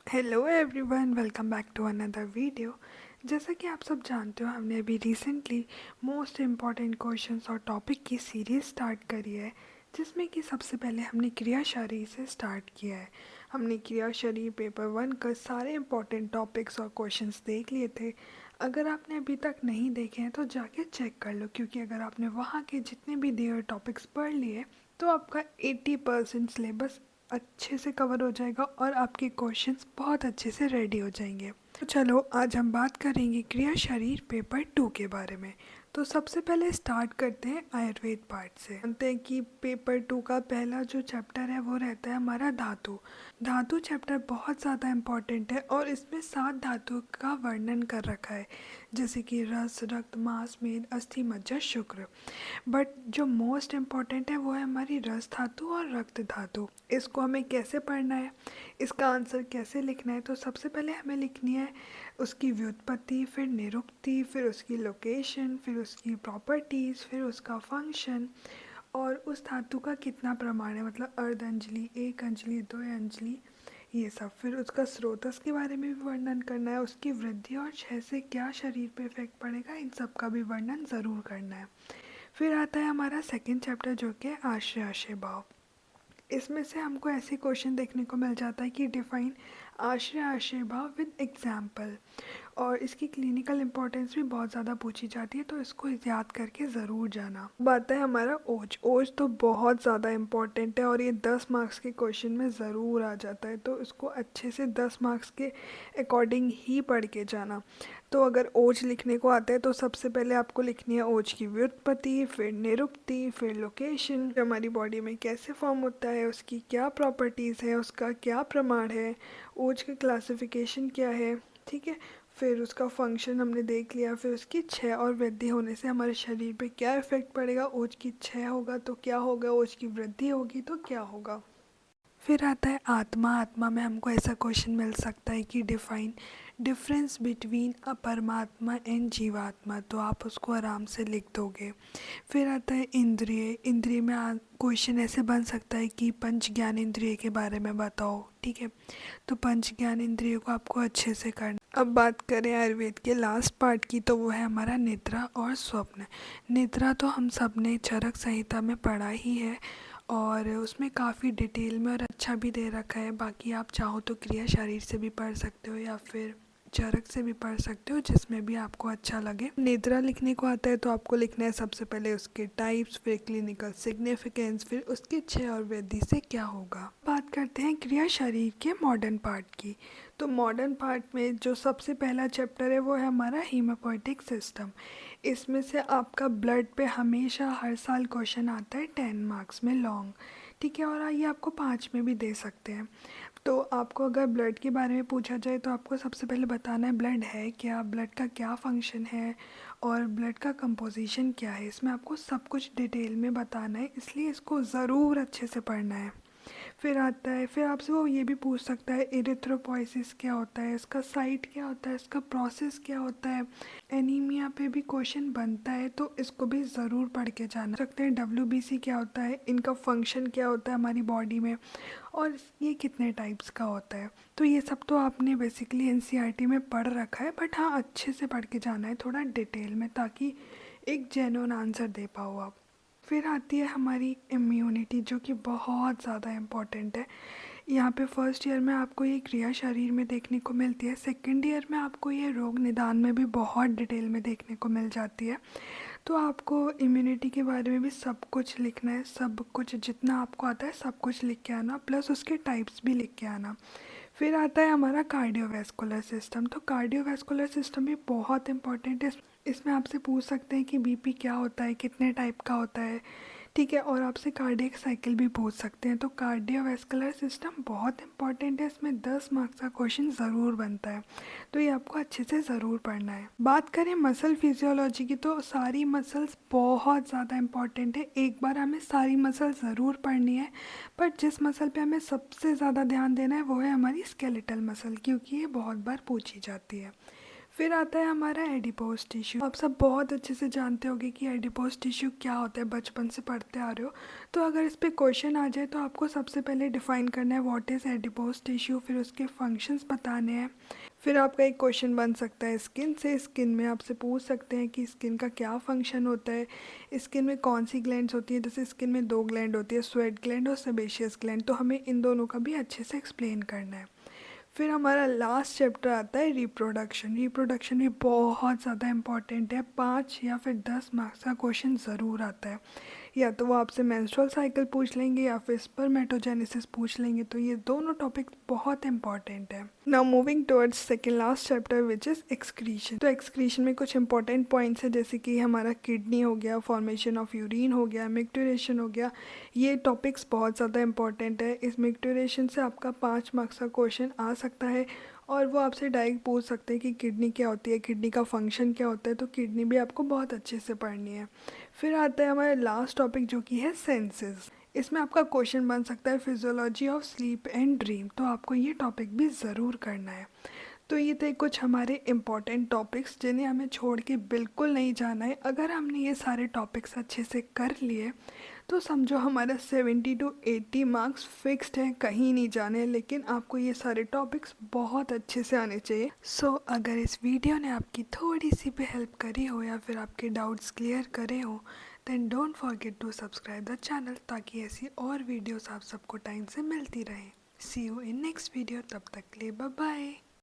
Hello everyone, welcome back to another video. जैसा कि आप सब जानते हो, हमने अभी रिसेंटली मोस्ट इम्पॉर्टेंट क्वेश्चंस और टॉपिक की सीरीज़ स्टार्ट करी है, जिसमें कि सबसे पहले हमने क्रिया शरीर से स्टार्ट किया है। हमने क्रिया शरीर पेपर 1 का सारे इम्पॉर्टेंट टॉपिक्स और क्वेश्चंस देख लिए थे। अगर आपने अभी तक नहीं देखे हैं तो जाके चेक कर लो, क्योंकि अगर आपने वहाँ के जितने भी दिए टॉपिक्स पढ़ लिए तो आपका 80% सिलेबस अच्छे से कवर हो जाएगा और आपके क्वेश्चंस बहुत अच्छे से रेडी हो जाएंगे। तो चलो आज हम बात करेंगे क्रिया शरीर पेपर 2 के बारे में। तो सबसे पहले स्टार्ट करते हैं आयुर्वेद पार्ट से। जानते हैं कि पेपर 2 का पहला जो चैप्टर है वो रहता है हमारा धातु। धातु चैप्टर बहुत ज़्यादा इम्पॉर्टेंट है और इसमें 7 धातुओं का वर्णन कर रखा है, जैसे कि रस, रक्त, मांस, मेद, अस्थि, मज्जा, शुक्र। बट जो मोस्ट इम्पॉर्टेंट है वो है हमारी रस धातु और रक्त धातु। इसको हमें कैसे पढ़ना है, इसका आंसर कैसे लिखना है, तो सबसे पहले हमें लिखनी है उसकी व्युत्पत्ति, फिर निरुक्ति, फिर उसकी लोकेशन, फिर उसकी प्रॉपर्टीज़, फिर उसका फंक्शन और उस धातु का कितना प्रमाण है, मतलब अर्ध अंजलि, एक अंजलि, दो अंजलि, ये सब। फिर उसका स्रोतस के बारे में भी वर्णन करना है, उसकी वृद्धि और क्षय से क्या शरीर पे इफेक्ट पड़ेगा, इन सब का भी वर्णन ज़रूर करना है। फिर आता है हमारा सेकंड चैप्टर, जो कि है आश्रय आशय भाव। इसमें से हमको ऐसे क्वेश्चन देखने को मिल जाता है कि डिफाइन आश्रय आशय भाव विद एग्जाम्पल, और इसकी क्लिनिकल इंपॉर्टेंस भी बहुत ज़्यादा पूछी जाती है, तो इसको याद करके ज़रूर जाना। बात है हमारा ओज। ओज तो बहुत ज़्यादा इम्पॉर्टेंट है और ये 10 मार्क्स के क्वेश्चन में ज़रूर आ जाता है, तो इसको अच्छे से 10 मार्क्स के अकॉर्डिंग ही पढ़ के जाना। तो अगर ओज लिखने को आता है तो सबसे पहले आपको लिखनी है ओज की व्युत्पत्ति, फिर निरुक्ति, फिर लोकेशन, हमारी बॉडी में कैसे फॉर्म होता है, उसकी क्या प्रॉपर्टीज़ है, उसका क्या प्रमाण है, ओज का क्लासिफिकेशन क्या है, ठीक है। फिर उसका फंक्शन हमने देख लिया, फिर उसकी क्षय और वृद्धि होने से हमारे शरीर पे क्या इफेक्ट पड़ेगा, ओज की क्षय होगा तो क्या होगा, ओज की वृद्धि होगी तो क्या होगा। फिर आता है आत्मा। आत्मा में हमको ऐसा क्वेश्चन मिल सकता है कि डिफाइन डिफरेंस बिटवीन अ परमात्मा एंड जीवात्मा, तो आप उसको आराम से लिख दोगे। फिर आता है इंद्रिय। इंद्रिय में क्वेश्चन ऐसे बन सकता है कि पंच ज्ञान इंद्रिय के बारे में बताओ, ठीक है। तो पंच ज्ञान इंद्रियों को आपको अच्छे से करना। अब बात करें आयुर्वेद के लास्ट पार्ट की, तो वो है हमारा निद्रा और स्वप्न। निद्रा तो हम सब ने चरक संहिता में पढ़ा ही है और उसमें काफ़ी डिटेल में और अच्छा भी दे रखा है। बाकी आप चाहो तो क्रिया शरीर से भी पढ़ सकते हो या फिर चरक से भी पढ़ सकते हो, जिसमें भी आपको अच्छा लगे। निद्रा लिखने को आता है तो आपको लिखना है सबसे पहले उसके टाइप्स, फिर क्लिनिकल सिग्निफिकेंस, फिर उसकी क्षय और वृद्धि से क्या होगा। बात करते हैं क्रिया शरीर के मॉडर्न पार्ट की। तो मॉडर्न पार्ट में जो सबसे पहला चैप्टर है वो है हमारा हीमोपोइटिक सिस्टम। इसमें से आपका ब्लड पे हमेशा हर साल क्वेश्चन आता है 10 मार्क्स में लॉन्ग, ठीक है, और ये आपको 5 में भी दे सकते हैं। तो आपको अगर ब्लड के बारे में पूछा जाए तो आपको सबसे पहले बताना है ब्लड है क्या, ब्लड का क्या फंक्शन है और ब्लड का कंपोजिशन क्या है। इसमें आपको सब कुछ डिटेल में बताना है, इसलिए इसको ज़रूर अच्छे से पढ़ना है। फिर आता है, फिर आपसे वो ये भी पूछ सकता है इरिथ्रोपोइसिस क्या होता है, इसका साइट क्या होता है, इसका प्रोसेस क्या होता है। एनीमिया पे भी क्वेश्चन बनता है, तो इसको भी ज़रूर पढ़ के जाना सकते हैं। डब्ल्यूबीसी क्या होता है, इनका फंक्शन क्या होता है हमारी बॉडी में, और ये कितने टाइप्स का होता है। तो ये सब तो आपने बेसिकली एनसीईआरटी में पढ़ रखा है, बट हाँ अच्छे से पढ़ के जाना है थोड़ा डिटेल में, ताकि एक जेन्युइन आंसर दे पाओ आप। फिर आती है हमारी इम्यूनिटी, जो कि बहुत ज़्यादा इम्पॉर्टेंट है। यहाँ पे फर्स्ट ईयर में आपको ये क्रिया शरीर में देखने को मिलती है, सेकेंड ईयर में आपको ये रोग निदान में भी बहुत डिटेल में देखने को मिल जाती है। तो आपको इम्यूनिटी के बारे में भी सब कुछ लिखना है, सब कुछ जितना आपको आता है सब कुछ लिख के आना, प्लस उसके टाइप्स भी लिख के आना। फिर आता है हमारा कार्डियोवैस्कुलर सिस्टम। तो कार्डियोवैस्कुलर सिस्टम भी बहुत इंपॉर्टेंट है। इसमें आपसे पूछ सकते हैं कि बीपी क्या होता है, कितने टाइप का होता है, ठीक है, और आपसे कार्डियक साइकिल भी पूछ सकते हैं। तो कार्डियोवैस्कुलर सिस्टम बहुत इंपॉर्टेंट है, इसमें 10 मार्क्स का क्वेश्चन ज़रूर बनता है, तो ये आपको अच्छे से ज़रूर पढ़ना है। बात करें मसल फिजियोलॉजी की, तो सारी मसल्स बहुत ज़्यादा इंपॉर्टेंट है, एक बार हमें सारी मसल ज़रूर पढ़नी है। पर जिस मसल पे हमें सबसे ज़्यादा ध्यान देना है वो है हमारी स्केलेटल मसल, क्योंकि ये बहुत बार पूछी जाती है। फिर आता है हमारा एडिपोज टिश्यू। आप सब बहुत अच्छे से जानते होंगे कि एडिपोज टिश्यू क्या होता है, बचपन से पढ़ते आ रहे हो। तो अगर इस पे क्वेश्चन आ जाए तो आपको सबसे पहले डिफाइन करना है व्हाट इज़ एडिपोज टिश्यू, फिर उसके फंक्शंस बताने हैं। फिर आपका एक क्वेश्चन बन सकता है स्किन से। स्किन में आपसे पूछ सकते हैं कि स्किन का क्या फंक्शन होता है, स्किन में कौन सी ग्लैंड्स होती है। जैसे स्किन में दो ग्लैंड होती है, स्वेट ग्लैंड और सेबेशियस ग्लैंड, तो हमें इन दोनों का भी अच्छे से एक्सप्लेन करना है। फिर हमारा लास्ट चैप्टर आता है रिप्रोडक्शन। रिप्रोडक्शन भी बहुत ज़्यादा इम्पॉर्टेंट है, 5 या फिर 10 मार्क्स का क्वेश्चन ज़रूर आता है। या तो वो आपसे मेंस्ट्रुअल साइकिल पूछ लेंगे या फिर स्पर्मेटोजेनेसिस पूछ लेंगे, तो ये दोनों टॉपिक बहुत इंपॉर्टेंट है। Now moving towards second last chapter which is excretion. तो एक्सक्रीशन में कुछ इंपॉर्टेंट पॉइंट्स है, जैसे कि हमारा किडनी हो गया, फॉर्मेशन ऑफ यूरिन हो गया, मिक्टुरेशन हो गया। ये टॉपिक्स बहुत ज़्यादा इंपॉर्टेंट है। इस मिक्टुरेशन से आपका 5 मार्क्स का क्वेश्चन आ सकता है और वो आपसे डायरेक्ट पूछ सकते हैं कि किडनी क्या होती है, किडनी का फंक्शन क्या होता है। तो किडनी भी आपको बहुत अच्छे से पढ़नी है। फिर आता है हमारा लास्ट टॉपिक जो कि है सेंसेस। इसमें आपका क्वेश्चन बन सकता है physiology of sleep and dream, तो आपको ये टॉपिक भी ज़रूर करना है। तो ये थे कुछ हमारे इम्पॉर्टेंट टॉपिक्स जिन्हें हमें छोड़ के बिल्कुल नहीं जाना है। अगर हमने ये सारे टॉपिक्स अच्छे से कर लिए तो समझो हमारा 70 to 80 मार्क्स फिक्स्ड है, कहीं नहीं जाने। लेकिन आपको ये सारे टॉपिक्स बहुत अच्छे से आने चाहिए। अगर इस वीडियो ने आपकी थोड़ी सी भी हेल्प करी हो या फिर आपके डाउट्स क्लियर करे हो, then don't forget to subscribe the channel, ताकि ऐसी और वीडियोस आप सबको टाइम से मिलती रहें। सी यू इन नेक्स्ट वीडियो, तब तक के लिए बाय बाय।